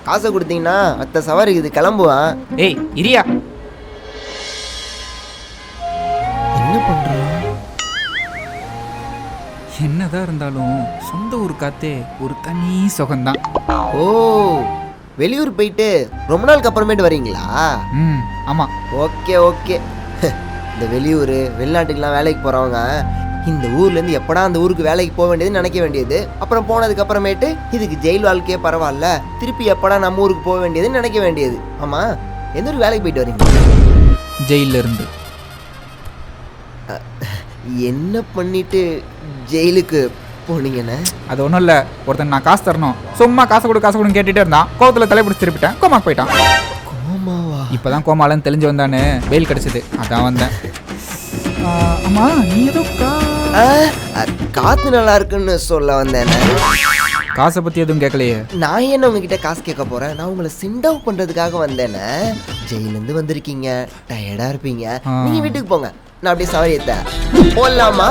காசை கொடுத்தீங்கன்னா அத்தை சவாரிக்கு இது கிளம்புவான். ஏய் இரியா. என்ன பண்ணுறான்? என்னதான் இருந்தாலும் சொந்த ஊர் காத்தே ஒரு தனி சுகம்தான். ஓ, வெளியூர் போயிட்டு ரொம்ப நாளுக்கு அப்புறமேட்டு வரீங்களா? ஆமாம். Okay okay. இந்த வெளியூர் வெளிநாட்டுக்கெலாம் வேலைக்கு போகிறவங்க இந்த ஊர்லேருந்து எப்படா அந்த ஊருக்கு வேலைக்கு போக வேண்டியதுன்னு நினைக்க வேண்டியது. அப்புறம் போனதுக்கு அப்புறமேட்டு இதுக்கு ஜெயில் வாழ்க்கையே பரவாயில்ல, திருப்பி எப்படா நம்ம ஊருக்கு போக வேண்டியதுன்னு நினைக்க வேண்டியது. ஆமாம், எந்த ஊருக்கு வேலைக்கு போயிட்டு வரீங்க? ஜெயிலில் இருந்து. என்ன பண்ணிட்டு ஜெயிலுக்கு போனீங்கண்ணே? அது ஒன்றும் இல்லை, ஒருத்தன் நான் காசு தரணும், சும்மா காசு கொடுன்னு கேட்டுகிட்டே இருந்தான். கோவத்தில் தலைப்பிடிச்சு திருப்பிட்டேன், கோமாக்கு போயிட்டான். கோமாவா? இப்போ தான் கோமாலன்னு தெரிஞ்சு வந்தானே வெயில் கிடச்சிது, அதான் வந்தேன். ஆமாம், நீ ஏதோ காற்று நல்லா இருக்குன்னு சொல்ல வந்தேன். காசை பற்றி எதுவும் கேட்கலையே. நான் என்ன உங்ககிட்ட காசு கேட்க போகிறேன்? நான் உங்களை சென்ட் அவுட் பண்ணுறதுக்காக வந்தேனே. ஜெயிலேருந்து வந்திருக்கீங்க, டயர்டாக இருப்பீங்க, நீங்கள் வீட்டுக்கு போங்க, நான் அப்படியே சவாரி ஏற்ற போடலாமா?